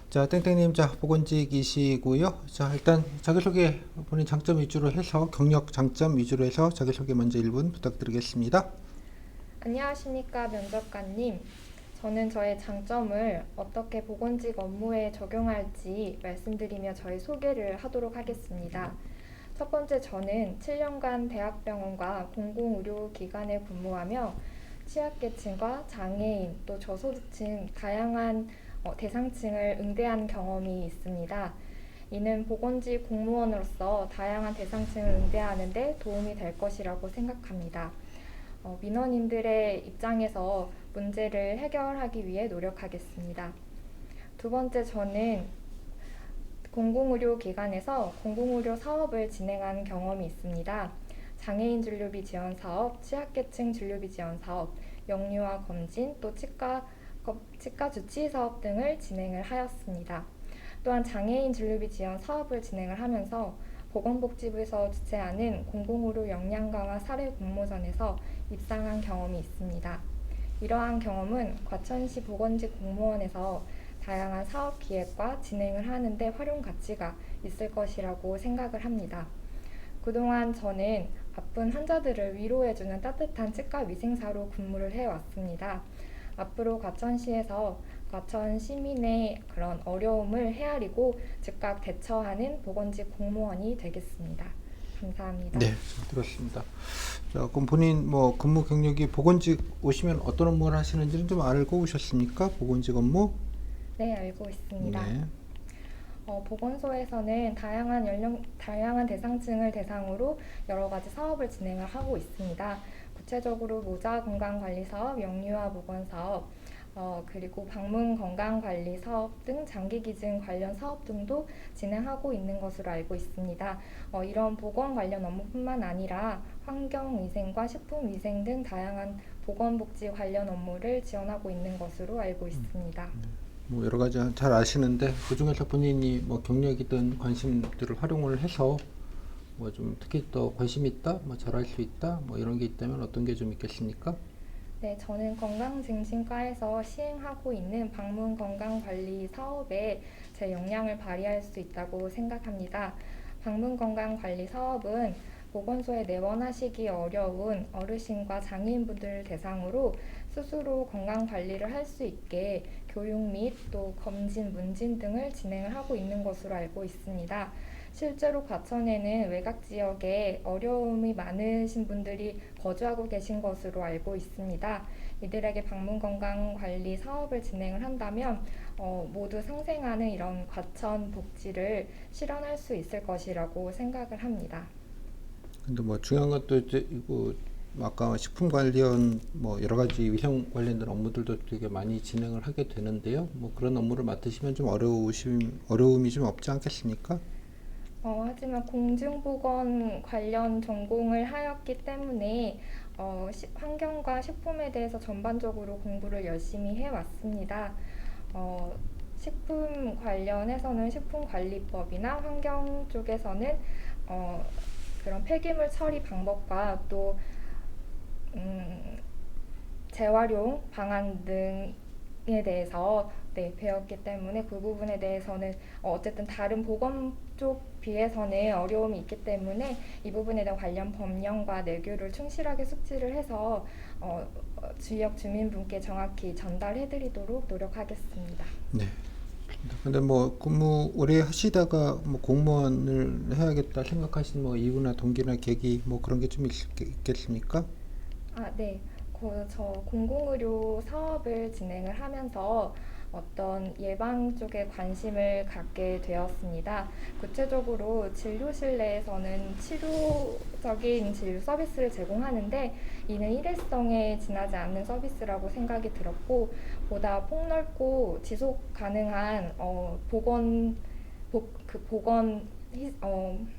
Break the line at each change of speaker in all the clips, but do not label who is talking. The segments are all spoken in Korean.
자, 땡땡님, 자, 보건직이시고요. 자, 일단 자기소개 본인 장점 위주로 해서 경력 장점 위주로 해서 자기소개 먼저 1분 부탁드리겠습니다.
안녕하십니까 면접관님. 저는 저의 장점을 어떻게 보건직 업무에 적용할지 말씀드리며 저의 소개를 하도록 하겠습니다. 첫 번째, 저는 7년간 대학병원과 공공의료기관에 근무하며 취약계층과 장애인 또 저소득층 다양한 대상층을 응대한 경험이 있습니다. 이는 보건직 공무원으로서 다양한 대상층을 응대하는 데 도움이 될 것이라고 생각합니다. 민원인들의 입장에서 문제를 해결하기 위해 노력하겠습니다. 두 번째, 저는 공공의료기관에서 공공의료 사업을 진행한 경험이 있습니다. 장애인 진료비 지원 사업, 취약계층 진료비 지원 사업, 영유아 검진, 또 치과 주치 사업 등을 진행을 하였습니다. 또한 장애인 진료비 지원 사업을 진행을 하면서 보건복지부에서 주최하는 공공의료 역량 강화 사례 공모전에서 입상한 경험이 있습니다. 이러한 경험은 과천시 보건직 공무원에서 다양한 사업 기획과 진행을 하는데 활용 가치가 있을 것이라고 생각을 합니다. 그동안 저는 아픈 환자들을 위로해주는 따뜻한 치과 위생사로 근무를 해왔습니다. 앞으로 과천시에서 과천 시민의 그런 어려움을 헤아리고 즉각 대처하는 보건직 공무원이 되겠습니다. 감사합니다.
네, 잘 들었습니다. 자, 그럼 본인 뭐 근무 경력이 보건직 오시면 어떤 업무를 하시는지는 좀 알고 오셨습니까? 보건직 업무?
네, 알고 있습니다.
네.
보건소에서는 다양한 대상층을 대상으로 여러 가지 사업을 진행을 하고 있습니다. 구체적으로 모자 건강관리 사업, 영유아 보건 사업, 그리고 방문 건강관리 사업 등 장기기증 관련 사업 등도 진행하고 있는 것으로 알고 있습니다. 이런 보건 관련 업무뿐만 아니라 환경위생과 식품위생 등 다양한 보건복지 관련 업무를 지원하고 있는 것으로 알고 있습니다.
뭐 여러 가지 잘 아시는데 그 중에서 본인이 뭐 경력이든 관심들을 활용을 해서 뭐 좀 특히 더 관심 있다, 뭐 잘할 수 있다, 뭐 이런 게 있다면 어떤 게 좀 있겠습니까?
네, 저는 건강증진과에서 시행하고 있는 방문 건강관리 사업에 제 역량을 발휘할 수 있다고 생각합니다. 방문 건강관리 사업은 보건소에 내원하시기 어려운 어르신과 장애인분들 대상으로 스스로 건강관리를 할 수 있게 교육 및 또 검진, 문진 등을 진행을 하고 있는 것으로 알고 있습니다. 실제로 과천에는 외곽 지역에 어려움이 많으신 분들이 거주하고 계신 것으로 알고 있습니다. 이들에게 방문 건강 관리 사업을 진행을 한다면 모두 상생하는 이런 과천 복지를 실현할 수 있을 것이라고 생각을 합니다.
근데 뭐 중요한 것도 이제 이거 아까 식품 관련 뭐 여러 가지 위생 관련된 업무들도 되게 많이 진행을 하게 되는데요. 뭐 그런 업무를 맡으시면 좀 어려움이 좀 없지 않겠습니까?
하지만 공중보건 관련 전공을 하였기 때문에 환경과 식품에 대해서 전반적으로 공부를 열심히 해왔습니다. 어, 식품 관련해서는 식품관리법이나 환경 쪽에서는 어, 그런 폐기물 처리 방법과 또 재활용 방안 등에 대해서 배웠기 때문에 그 부분에 대해서는 어쨌든 다른 보건 쪽 비해서는 어려움이 있기 때문에 이 부분에 대한 관련 법령과 내규를 충실하게 숙지를 해서 지역 주민분께 정확히 전달해드리도록 노력하겠습니다.
네. 근데 뭐 근무 오래 하시다가 뭐 공무원을 해야겠다 생각하신 뭐 이유나 동기나 계기 뭐 그런 게 좀 있겠습니까?
네. 저 공공의료 사업을 진행을 하면서 어떤 예방 쪽에 관심을 갖게 되었습니다. 구체적으로 진료실 내에서는 치료적인 진료 서비스를 제공하는데 이는 일회성에 지나지 않는 서비스라고 생각이 들었고 보다 폭넓고 지속 가능한 보건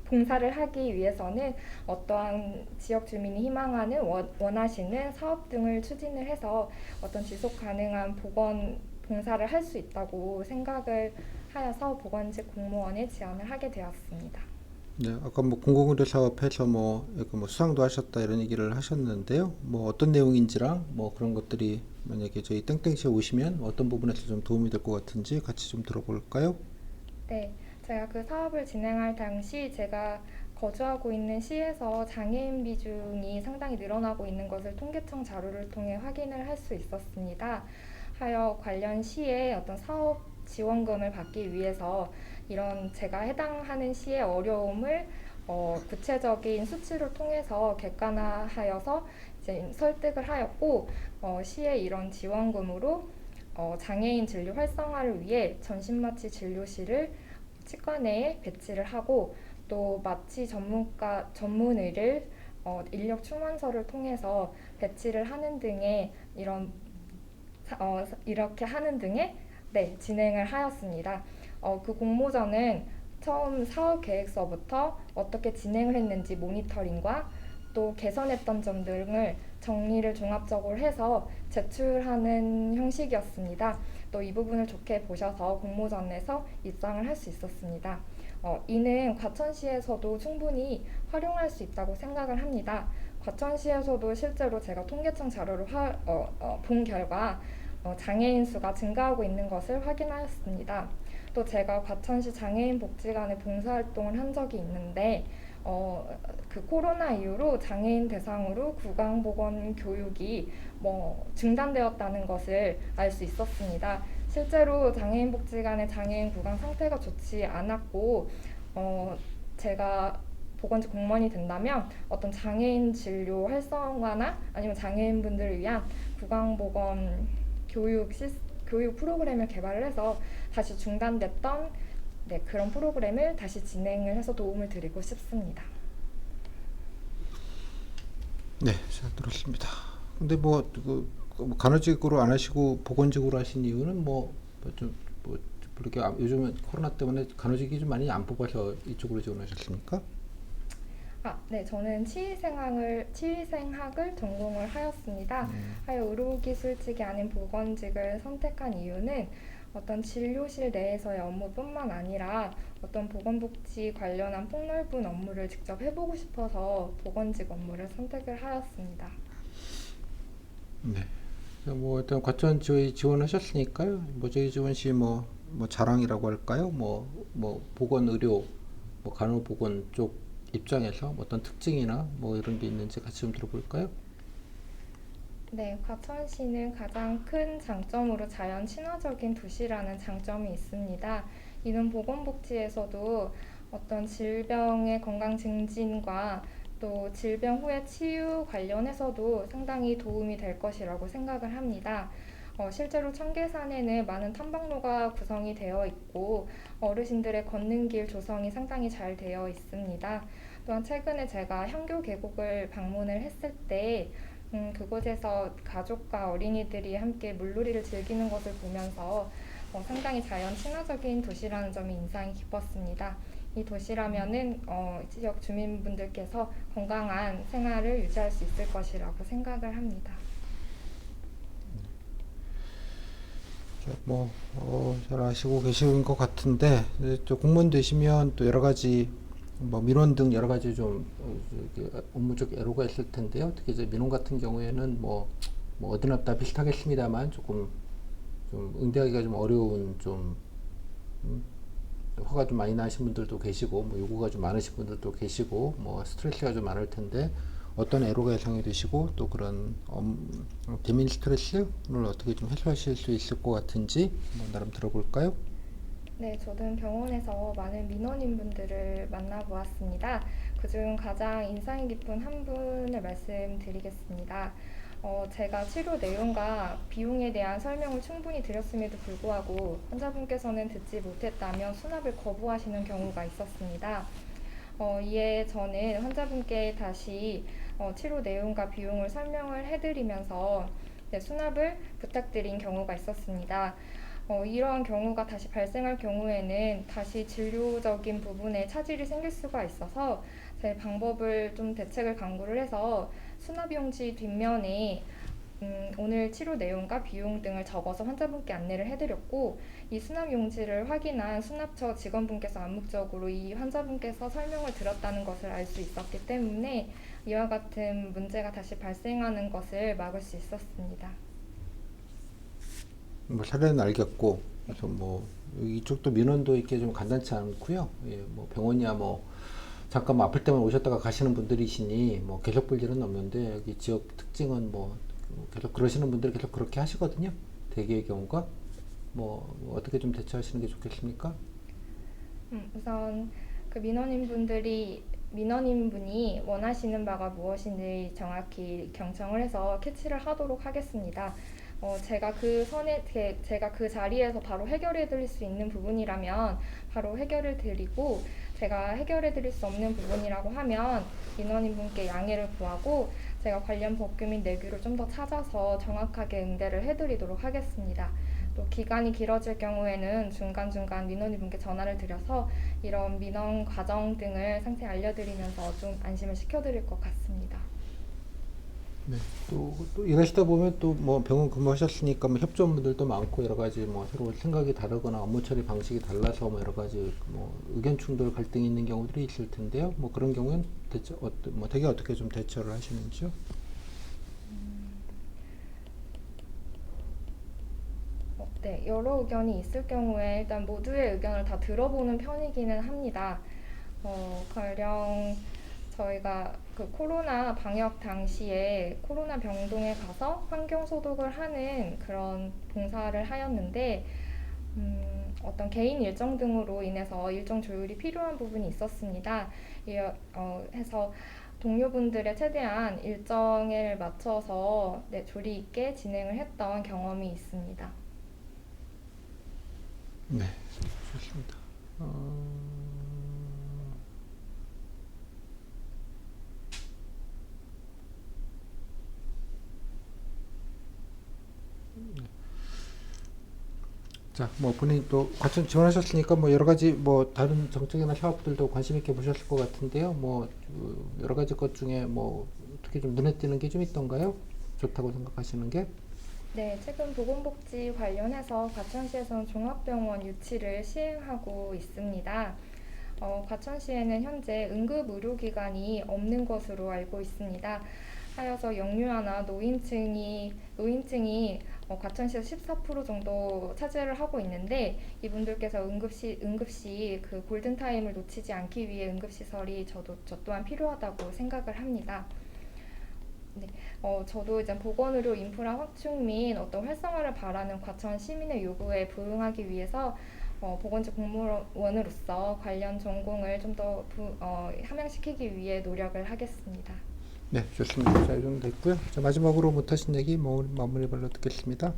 봉사를 하기 위해서는 어떠한 지역 주민이 희망하는 원하시는 사업 등을 추진을 해서 어떤 지속 가능한 보건 봉사를 할 수 있다고 생각을 하여서 보건직 공무원에 지원을 하게 되었습니다.
네, 아까 뭐 공공의료 사업해서 뭐, 이거 뭐 수상도 하셨다 이런 얘기를 하셨는데요. 뭐 어떤 내용인지랑 뭐 그런 것들이 만약에 저희 땡땡시에 오시면 어떤 부분에서 좀 도움이 될 것 같은지 같이 좀 들어볼까요?
네, 제가 그 사업을 진행할 당시 제가 거주하고 있는 시에서 장애인 비중이 상당히 늘어나고 있는 것을 통계청 자료를 통해 확인을 할 수 있었습니다. 하여 관련 시에 어떤 사업 지원금을 받기 위해서 이런 제가 해당하는 시의 어려움을 구체적인 수치를 통해서 객관화하여서 이제 설득을 하였고 시의 이런 지원금으로 장애인 진료 활성화를 위해 전신마취 진료실을 치과 내에 배치를 하고 또 마취 전문의를 인력 충원서를 통해서 배치를 하는 등의 이렇게 하는 등의 네, 진행을 하였습니다. 그 공모전은 처음 사업 계획서부터 어떻게 진행을 했는지 모니터링과 또 개선했던 점 등을 정리를 종합적으로 해서 제출하는 형식이었습니다. 또 이 부분을 좋게 보셔서 공모전에서 입상을 할 수 있었습니다. 이는 과천시에서도 충분히 활용할 수 있다고 생각을 합니다. 과천시에서도 실제로 제가 통계청 자료를 본 결과 장애인 수가 증가하고 있는 것을 확인하였습니다. 또 제가 과천시 장애인 복지관에 봉사활동을 한 적이 있는데 그 코로나 이후로 장애인 대상으로 구강보건 교육이 중단되었다는 것을 알 수 있었습니다. 실제로 장애인 복지관의 장애인 구강 상태가 좋지 않았고 제가 보건직 공무원이 된다면 어떤 장애인 진료 활성화나 아니면 장애인분들을 위한 구강보건 교육 프로그램을 개발을 해서 다시 중단됐던 네, 그런 프로그램을 다시 진행을 해서 도움을 드리고 싶습니다.
네, 잘 들었습니다. 근데 뭐 간호직으로 안 하시고 보건직으로 하신 이유는 뭐 이렇게 요즘은 코로나 때문에 간호직이 좀 많이 안 뽑아서 이쪽으로 지원하셨습니까?
네, 저는 치의생학을 전공을 하였습니다. 하여 의료기술직이 아닌 보건직을 선택한 이유는 어떤 진료실 내에서의 업무뿐만 아니라 어떤 보건복지 관련한 폭넓은 업무를 직접 해보고 싶어서 보건직 업무를 선택을 하였습니다.
네. 뭐 일단 과천 저희 지원하셨으니까요. 뭐 저희 지원 시 자랑이라고 할까요? 뭐 보건 의료, 뭐 간호보건 쪽 입장에서 뭐 어떤 특징이나 뭐 이런 게 있는지 같이 좀 들어볼까요?
네, 과천시는 가장 큰 장점으로 자연 친화적인 도시라는 장점이 있습니다. 이는 보건복지에서도 어떤 질병의 건강 증진과 또 질병 후의 치유 관련해서도 상당히 도움이 될 것이라고 생각을 합니다. 실제로 청계산에는 많은 탐방로가 구성이 되어 있고 어르신들의 걷는 길 조성이 상당히 잘 되어 있습니다. 또한 최근에 제가 향교 계곡을 방문을 했을 때 그곳에서 가족과 어린이들이 함께 물놀이를 즐기는 것을 보면서 상당히 자연 친화적인 도시라는 점이 인상이 깊었습니다. 이 도시라면은 지역 주민분들께서 건강한 생활을 유지할 수 있을 것이라고 생각을 합니다.
잘 아시고 계신 것 같은데, 이제 또 공무원 되시면 또 여러 가지 뭐 민원 등 여러 가지 업무적 애로가 있을 텐데요. 특히 이제 민원 같은 경우에는 뭐 어디나 다 비슷하겠습니다만 좀 응대하기가 좀 어려운 음, 화가 좀 많이 나신 분들도 계시고 뭐 요구가 좀 많으신 분들도 계시고 뭐 스트레스가 좀 많을 텐데 어떤 애로가 예상이 되시고 또 그런 대민 스트레스를 어떻게 좀 해소하실 수 있을 것 같은지 한번 나름 들어볼까요?
네, 저는 병원에서 많은 민원인분들을 만나보았습니다. 그중 가장 인상이 깊은 한 분을 말씀드리겠습니다. 제가 치료 내용과 비용에 대한 설명을 충분히 드렸음에도 불구하고 환자분께서는 듣지 못했다며 수납을 거부하시는 경우가 있었습니다. 이에 저는 환자분께 다시 치료 내용과 비용을 설명을 해드리면서 네, 수납을 부탁드린 경우가 있었습니다. 이러한 경우가 다시 발생할 경우에는 다시 진료적인 부분에 차질이 생길 수가 있어서 제 방법을 좀 대책을 강구를 해서 수납용지 뒷면에 오늘 치료 내용과 비용 등을 적어서 환자분께 안내를 해드렸고 이 수납 용지를 확인한 수납처 직원분께서 암묵적으로 이 환자분께서 설명을 들었다는 것을 알 수 있었기 때문에 이와 같은 문제가 다시 발생하는 것을 막을 수 있었습니다.
뭐 사례는 알겠고, 그래서 뭐 이쪽도 민원도 이렇게 좀 간단치 않고요. 예, 뭐 병원이야 뭐 잠깐 뭐 아플 때만 오셨다가 가시는 분들이시니 뭐 계속 볼 일은 없는데 여기 지역 특징은 뭐 계속 그러시는 분들이 계속 그렇게 하시거든요. 대개의 경우가 뭐 어떻게 좀 대처하시는 게 좋겠습니까?
우선 그 민원인분이 원하시는 바가 무엇인지 정확히 경청을 해서 캐치를 하도록 하겠습니다. 제가 그 자리에서 바로 해결해 드릴 수 있는 부분이라면 바로 해결을 드리고 제가 해결해 드릴 수 없는 부분이라고 하면 민원인분께 양해를 구하고 제가 관련 법규 및 내규를 좀 더 찾아서 정확하게 응대를 해드리도록 하겠습니다. 또 기간이 길어질 경우에는 중간중간 민원인분께 전화를 드려서 이런 민원 과정 등을 상세히 알려드리면서 좀 안심을 시켜드릴 것 같습니다.
네. 또 일하시다 보면 또 뭐 병원 근무하셨으니까 뭐 협조원분들도 많고 여러 가지 뭐 서로 생각이 다르거나 업무 처리 방식이 달라서 뭐 여러 가지 뭐 의견 충돌 갈등이 있는 경우들이 있을 텐데요. 뭐 그런 경우엔 대처 뭐 되게 어떻게 좀 대처를 하시는지요?
네, 여러 의견이 있을 경우에 일단 모두의 의견을 다 들어보는 편이기는 합니다. 가령 저희가 그 코로나 방역 당시에 코로나 병동에 가서 환경 소독을 하는 그런 봉사를 하였는데 어떤 개인 일정 등으로 인해서 일정 조율이 필요한 부분이 있었습니다. 해서 동료분들의 최대한 일정에 맞춰서 네, 조리 있게 진행을 했던 경험이 있습니다.
네, 좋습니다. 자, 뭐 본인 또 과천 지원하셨으니까 뭐 여러 가지 뭐 다른 정책이나 사업들도 관심 있게 보셨을 것 같은데요. 뭐 여러 가지 것 중에 뭐 어떻게 좀 눈에 띄는 게 좀 있던가요? 좋다고 생각하시는 게?
네, 최근 보건복지 관련해서 과천시에서는 종합병원 유치를 시행하고 있습니다. 과천시에는 현재 응급의료기관이 없는 것으로 알고 있습니다. 하여서 영유아나 노인층이 과천시에서 14% 정도 차지를 하고 있는데 이분들께서 응급시 그 골든타임을 놓치지 않기 위해 응급시설이 저 또한 필요하다고 생각을 합니다. 네, 저도 이제 보건의료 인프라 확충 및 어떤 활성화를 바라는 과천 시민의 요구에 부응하기 위해서 보건직 공무원으로서 관련 전공을 좀 더 함양시키기 위해 노력을 하겠습니다.
네, 좋습니다. 자, 이 정도 됐고요. 자, 마지막으로 못하신 얘기 마무리 발로 듣겠습니다.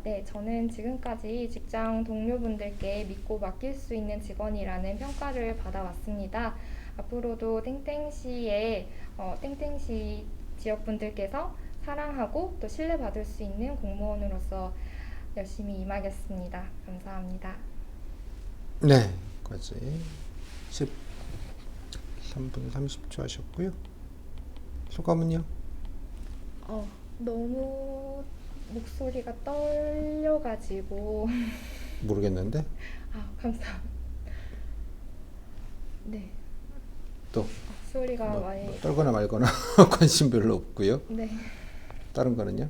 네, 저는 지금까지 직장 동료분들께 믿고 맡길 수 있는 직원이라는 평가를 받아왔습니다. 앞으로도 땡땡시 지역분들께서 사랑하고 또 신뢰받을 수 있는 공무원으로서 열심히 임하겠습니다. 감사합니다.
네, 까지 13분 30초 하셨고요. 소감은요?
너무 목소리가 떨려가지고
모르겠는데
감사합니다. 네,
또
목소리가 많이
떨거나 말거나 관심 별로 없고요.
네.
다른 거는요?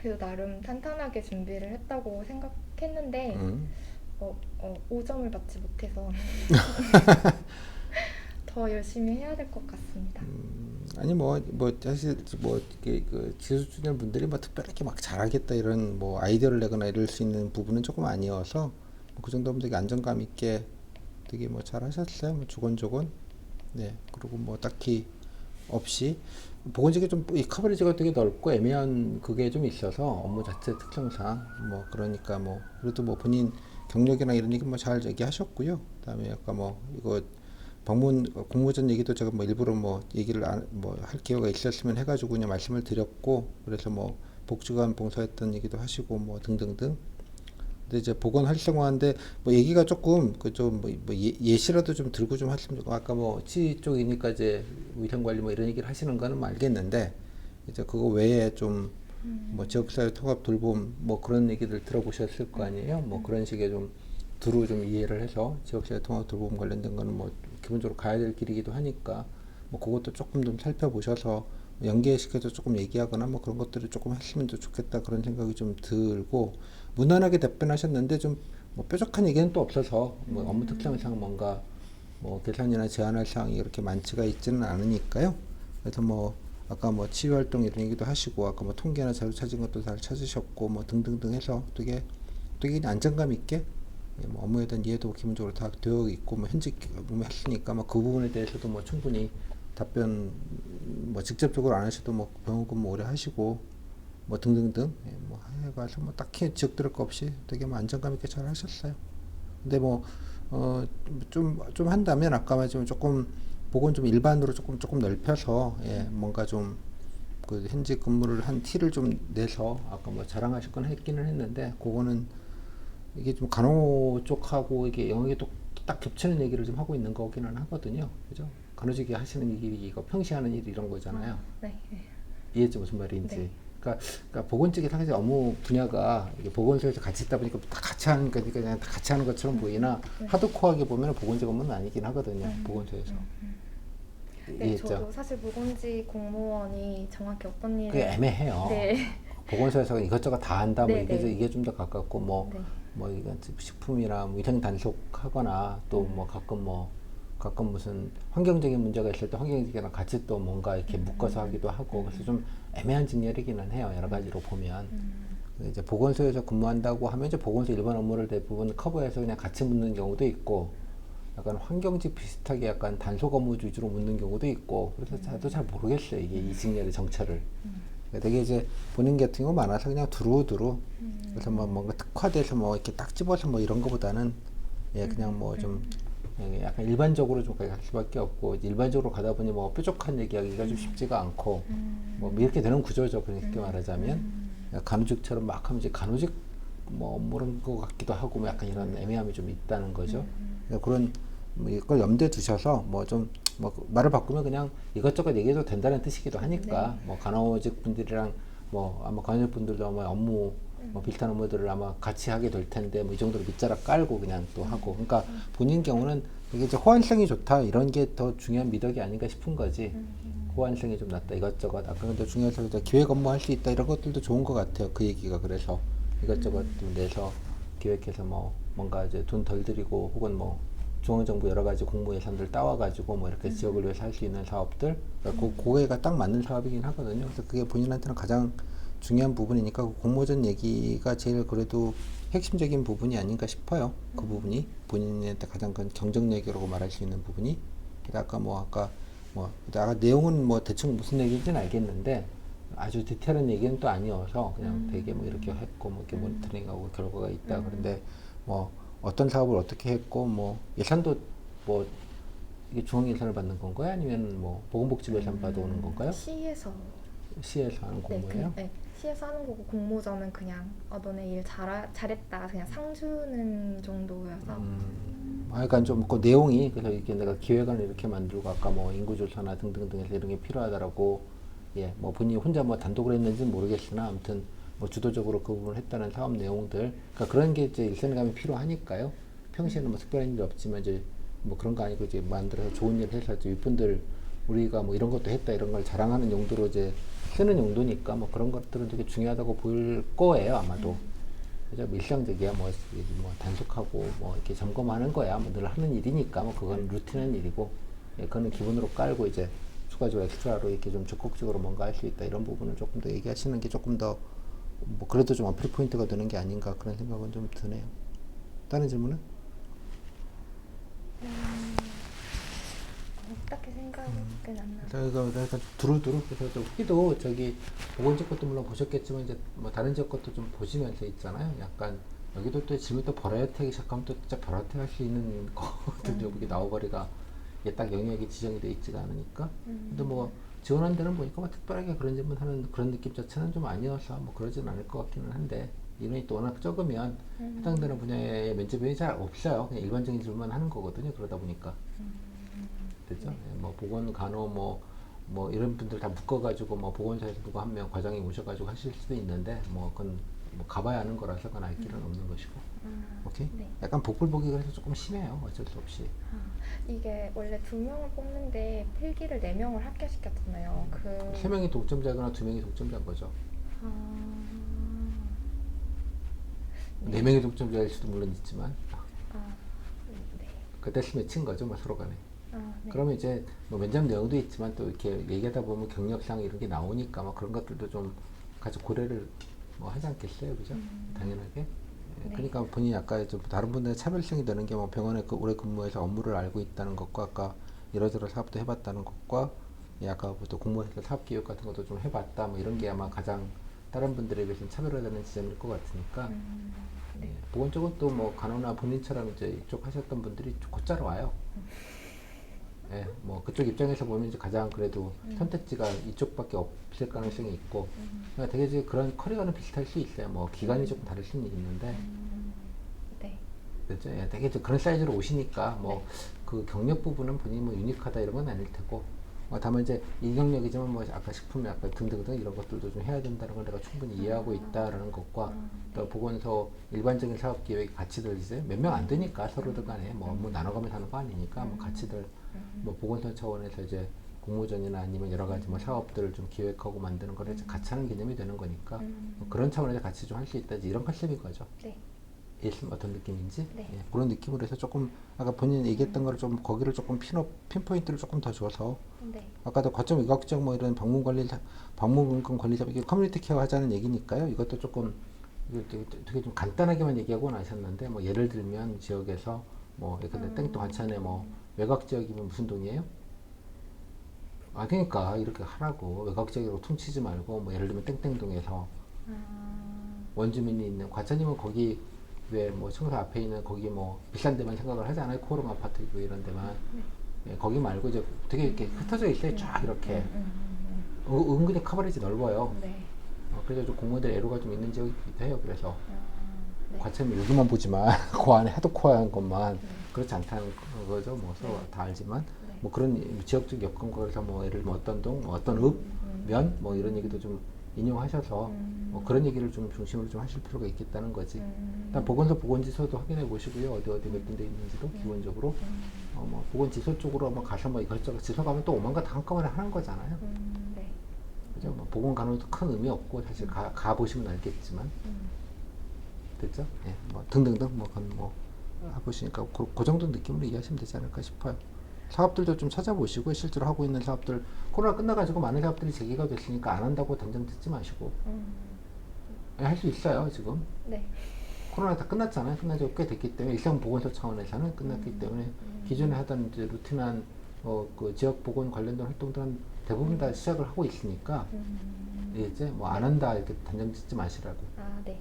그래도 나름 탄탄하게 준비를 했다고 생각했는데 5점을 받지 못해서 더 열심히 해야 될 것 같습니다.
아니 뭐 사실 뭐 이게 그 지수준열 분들이 뭐 특별히 이렇게 막 잘하겠다 이런 뭐 아이디어를 내거나 이럴 수 있는 부분은 조금 아니어서 그 정도면 되게 안정감 있게 되게 뭐 잘하셨어요. 뭐 조곤조곤. 네, 그리고 뭐 딱히 없이 보건직이 좀 이 커버리지가 되게 넓고 애매한 그게 좀 있어서 업무 자체 특성상 뭐 그러니까 뭐 그래도 뭐 본인 경력이나 이런 얘기 뭐 잘 얘기하셨고요. 그다음에 아까 뭐 이거 방문 공모전 얘기도 제가 뭐 일부러 뭐 얘기를 뭐 할 기회가 있었으면 해가지고 그냥 말씀을 드렸고 그래서 뭐 복지관 봉사했던 얘기도 하시고 뭐 등등등 근데 이제 보건 활성화인데 뭐 얘기가 조금 그 좀 뭐 예시라도 좀 들고 좀 하시면 좋고 아까 뭐 치 쪽이니까 이제 위생 관리 뭐 이런 얘기를 하시는 거는 뭐 알겠는데 이제 그거 외에 좀 뭐 지역사회 통합 돌봄 뭐 그런 얘기들 들어보셨을 거 아니에요? 뭐 그런 식의 좀 두루 좀 이해를 해서 지역사회 통합 돌봄 관련된 거는 뭐 기본적으로 가야 될 길이기도 하니까 뭐 그것도 조금 좀 살펴보셔서 연계시켜서 조금 얘기하거나 뭐 그런 것들을 조금 했으면 더 좋겠다 그런 생각이 좀 들고 무난하게 답변하셨는데 좀 뭐 뾰족한 얘기는 또 없어서 뭐 업무 특성상 뭔가 뭐 개선이나 제한할 사항이 그렇게 많지가 있지는 않으니까요. 그래서 뭐 아까 뭐 치유 활동 이런 얘기도 하시고 아까 뭐 통계나 자료 찾은 것도 잘 찾으셨고 뭐 등등등 해서 되게 그냥 안정감 있게 예, 뭐 업무에 대한 이해도 기본적으로 다 되어 있고 뭐 현직 업무 했으니까 뭐 그 부분에 대해서도 뭐 충분히 답변 뭐 직접적으로 안 하셔도 뭐 병원 근무 오래 하시고 뭐 등등등 예, 뭐 해가서 뭐 딱히 지적 들을 거 없이 되게 뭐 안정감 있게 잘 하셨어요. 근데 뭐 좀 한다면 아까 말했지만 조금 보건 좀 일반으로 조금 넓혀서 예, 뭔가 좀 그 현직 근무를 한 티를 좀 내서 아까 뭐 자랑하실 건 했기는 했는데 그거는 이게 좀 간호 쪽하고 이게 영역이 딱 겹치는 얘기를 좀 하고 있는 거기는 하거든요. 그죠? 간호직이 하시는 일이 이거 평시하는 일 이런 거잖아요.
네.
이해했죠 무슨 말인지.
네.
그러니까 보건직이 사실 업무 분야가 이게 보건소에서 같이 있다 보니까 다 같이 하는 거니까 그냥 다 같이 하는 것처럼 보이나
네.
하드코어하게 보면 보건직 업무는 아니긴 하거든요. 보건소에서.
네,
이해했죠?
저도 사실 보건직 공무원이 정확히 어떤
그게
일을
애매해요.
네.
보건소에서 이것저것 다 한다 뭐
네, 네.
이게 좀 더 가깝고
네.
뭐 이건 식품이나 뭐 위생 단속하거나 또 뭐 가끔 무슨 환경적인 문제가 있을 때 환경직이랑 같이 또 뭔가 이렇게 묶어서 하기도 하고 그래서 좀 애매한 직렬이기는 해요. 여러 가지로 보면. 근데 이제 보건소에서 근무한다고 하면 이제 보건소 일반 업무를 대부분 커버해서 그냥 같이 묻는 경우도 있고 약간 환경직 비슷하게 약간 단속 업무 위주로 묻는 경우도 있고 그래서 저도 잘 모르겠어요. 이게 이 직렬의 정체를. 되게 이제 본인 같은 경우 많아서 그냥 두루두루 그래서 뭐 뭔가 특화돼서 뭐 이렇게 딱 집어서 뭐 이런 거보다는 예 그냥 뭐 좀 약간 일반적으로 좀 갈 수밖에 없고 일반적으로 가다 보니 뭐 뾰족한 얘기하기가 좀 쉽지가 않고 뭐 이렇게 되는 구조죠. 그렇게 말하자면 간호직처럼 막 하면 이제 간호직 뭐 모르는 것 같기도 하고 뭐 약간 이런 애매함이 좀 있다는 거죠. 그러니까 그런 뭐 이걸 염두에 두셔서 뭐 좀 뭐 말을 바꾸면 그냥 이것저것 얘기해도 된다는 뜻이기도 하니까 뭐 간호직 분들이랑 뭐 아마 간호직 분들도 아마 업무 뭐 비슷한 업무들을 아마 같이 하게 될 텐데 뭐 이 정도로 밑자락 깔고 그냥 또 하고 그러니까 본인 경우는 이게 이제 호환성이 좋다 이런 게 더 중요한 미덕이 아닌가 싶은 거지. 호환성이 좀 낮다 이것저것 아까 근데 중요해서 이제 기획 업무 할 수 있다 이런 것들도 좋은 것 같아요. 그 얘기가 그래서 이것저것 좀 내서 기획해서 뭐 뭔가 이제 돈 덜 들이고 혹은 뭐 중앙정부 여러 가지 공모 예산들 따와가지고 뭐 이렇게 지역을 위해서 할 수 있는 사업들 그러니까 그거가 딱 맞는 사업이긴 하거든요. 그래서 그게 본인한테는 가장 중요한 부분이니까 그 공모전 얘기가 제일 그래도 핵심적인 부분이 아닌가 싶어요. 그 부분이 본인한테 가장 큰 경쟁력이라고 말할 수 있는 부분이. 아까 내용은 뭐 대충 무슨 얘기인지는 알겠는데 아주 디테일한 얘기는 또 아니어서 그냥 되게 뭐 이렇게 했고 뭐 이렇게 모니터링하고 결과가 있다. 그런데 뭐 어떤 사업을 어떻게 했고 뭐 예산도 뭐 이게 중앙 예산을 받는 건가요? 아니면 뭐 보건복지부 예산 받아오는 건가요?
시에서
시에서 하는
네,
공모예요?
네. 시에서 하는 거고 공모전은 그냥 너네 일 잘했다 그냥 상 주는 정도여서
그러니까 좀 그 내용이 그래서 이렇게 내가 기획안을 이렇게 만들고 아까 뭐 인구조사나 등등등에서 이런 게 필요하다라고 예, 뭐 본인이 혼자 뭐 단독으로 했는지는 모르겠으나 아무튼 뭐 주도적으로 그 부분을 했다는 사업 내용들 그러니까 그런 게 이제 일선감이 필요하니까요. 평시에는 뭐 특별한 일이 없지만 이제 뭐 그런 거 아니고 이제 만들어서 좋은 일 해서 이제 윗분들 우리가 뭐 이런 것도 했다 이런 걸 자랑하는 용도로 이제 쓰는 용도니까 뭐 그런 것들은 되게 중요하다고 보일 거예요 아마도. 그죠? 일상적이야 뭐 단속하고 뭐 이렇게 점검하는 거야 뭐 늘 하는 일이니까 뭐 그건 루틴한 일이고 예, 그거는 기본으로 깔고 이제 추가적으로 엑스트라로 이렇게 좀 적극적으로 뭔가 할 수 있다 이런 부분을 조금 더 얘기하시는 게 조금 더 뭐 그래도 좀 어필 포인트가 되는 게 아닌가 그런 생각은 좀 드네요. 다른 질문은?
딱히 생각은 안 나요.
저희가 그러니까 두루두루 그래서 후기도 저기 보건직 것도 물론 보셨겠지만 이제 뭐 다른 지역 것도 좀 보시면서 있잖아요. 약간 여기도 또 질문 또 버라이어티하기 시작하면 또 진짜 버라이어티 할 수 있는 거거든요. 그게 나오거리가 이게 딱 영역이 지정이 돼 있지가 않으니까. 근데 뭐 지원한 데는 보니까 뭐 특별하게 그런 질문 하는 그런 느낌 자체는 좀 아니어서 뭐 그러진 않을 것 같기는 한데 인원이 또 워낙 적으면 해당되는 분야의 면접이 잘 없어요. 그냥 일반적인 질문만 하는 거거든요. 그러다 보니까. 됐죠?
네.
예, 뭐 보건 간호 뭐 이런 분들 다 묶어가지고 뭐 보건소에서 누구 한 명 과장이 모셔가지고 하실 수도 있는데 뭐 그건 뭐 가봐야 하는 거라서 그건 알 길은 없는 것이고. 오케이?
네.
약간 복불복이 그래서 조금 심해요. 어쩔 수 없이.
이게 원래 2명을 뽑는데 필기를 4명을 합격시켰잖아요.
세 명이 동점자거나 두 명이 동점자인 거죠.
아,
네 명이 동점자일 수도 물론 있지만
아, 네.
그때 스매친 거죠, 뭐 서로 간에.
네.
그러면 이제 뭐 면접 내용도 있지만 또 이렇게 얘기하다 보면 경력상 이런 게 나오니까 뭐 그런 것들도 좀 같이 고려를 뭐 하지 않겠어요, 그죠? 당연하게. 예,
네.
그러니까 본인이 아까 좀 다른 분들의 차별성이 되는 게 뭐 병원에 오래 근무해서 업무를 알고 있다는 것과 아까 이러저러 사업도 해봤다는 것과 예, 아까부터 공무원에서 사업기획 같은 것도 좀 해봤다 뭐 이런 게 아마 가장 다른 분들에 비해서는 차별화되는 지점일 것 같으니까
네.
예, 보건 쪽은 또 뭐 간호나 본인처럼 이제 이쪽 하셨던 분들이 곧잘 와요. 예, 뭐 그쪽 입장에서 보면 이제 가장 그래도 선택지가 이쪽밖에 없을 가능성이 있고, 그러니까 되게 이제 그런 커리어는 비슷할 수 있어요. 뭐 기간이 조금 다를 수는 있는데,
네.
그렇죠? 예, 되게 이제 그런 사이즈로 오시니까 뭐 그 경력 부분은 본인이 뭐 유니크하다 이런 건 아닐 테고, 다만 이제 이 경력이지만 뭐 아까 식품 약간 등등등 이런 것들도 좀 해야 된다는 걸 내가 충분히 이해하고 있다라는 것과 또 보건소 일반적인 사업 기획 같이들 이제 몇 명 안 되니까 서로들 간에 뭐 나눠가면서 하는 거 아니니까 뭐 같이들 뭐 보건소 차원에서 이제 공모전이나 아니면 여러 가지 뭐 사업들을 좀 기획하고 만드는 거를 이제 같이 하는 개념이 되는 거니까 뭐 그런 차원에서 같이 좀 할 수 있다 이런 컨셉인 거죠.
네.
예수님 어떤 느낌인지
네.
예, 그런 느낌으로 해서 조금 아까 본인이 얘기했던 거를 좀 거기를 조금 핀포인트를 조금 더 줘서
네.
아까도 거점 의학적 뭐 이런 방문근권 관리자 이게 커뮤니티 케어 하자는 얘기니까요. 이것도 조금 이거 되게 좀 간단하게만 얘기하고 나셨는데 뭐 예를 들면 지역에서 뭐 이렇게 땡동 하천에 뭐 외곽 지역이면 무슨 동이에요? 아 그러니까 이렇게 하라고 외곽 지역으로 퉁치지 말고 뭐 예를 들면 땡땡동에서 원주민이 있는 과천이면 거기 왜 뭐 청사 앞에 있는 거기 뭐 비싼 데만 생각을 하잖아요. 코롱 아파트고 이런 데만. 예, 거기 말고 이제 되게 이렇게 흩어져 있어요. 쫙 이렇게. 은근히 커버리지 넓어요.
네.
그래서 좀 공무원들 애로가 좀 있는 지역이기도 해요. 그래서
네.
과천이 여기만 보지만 그 안에 하도 코어한 것만 그렇지 않다는 거죠. 뭐 서로 다 알지만 뭐 그런 지역적 여건에서 뭐 예를 들면 어떤 동, 뭐 어떤 면, 뭐 이런 얘기도 좀 인용하셔서 뭐 그런 얘기를 좀 중심으로 좀 하실 필요가 있겠다는 거지. 일단 보건소 보건지소도 확인해 보시고요. 어디 몇 군데 있는지도 기본적으로 뭐 보건지소 쪽으로 뭐 가서 뭐 이것저것 지소 가면 또 오만 거 다 한꺼번에 하는 거잖아요.
네.
그죠? 뭐 보건 간호도 큰 의미 없고 사실 가 보시면 알겠지만 됐죠? 예, 뭐 등등등 뭐 그건 뭐 해보시니까 그 정도 느낌으로 이해하시면 되지 않을까 싶어요. 사업들도 좀 찾아보시고 실제로 하고 있는 사업들 코로나 끝나가지고 많은 사업들이 재개가 됐으니까 안 한다고 단정 짓지 마시고 할 수 있어요 지금.
네.
코로나 다 끝났잖아요. 끝난 지가 꽤 됐기 때문에 일상 보건소 차원에서는 끝났기 때문에 기존에 하던 이제 루틴한 그 지역 보건 관련된 활동들은 대부분 다 시작을 하고 있으니까 이제 뭐 안 한다 이렇게 단정 짓지 마시라고.
아, 네.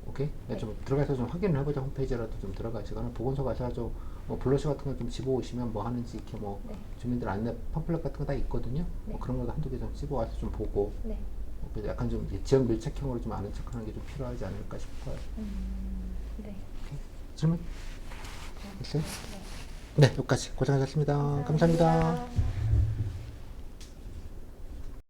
오케이?
네.
좀 들어가서 좀 확인을 해보자. 홈페이지라도 좀 들어가시거나 보건소 가서 좀 블러셔 같은 거 좀 집어오시면 뭐 하는지 이렇게 뭐
네.
주민들 안내 팜플렛 같은 거 다 있거든요.
네.
뭐 그런 거 한두 개 좀 집어와서 좀 보고
네.
그래서 약간 좀 이제 지역 밀착형으로 좀 아는 척하는 게 좀 필요하지 않을까 싶어요.
네.
질문 있어요? 네, 여기까지 고생하셨습니다. 감사합니다.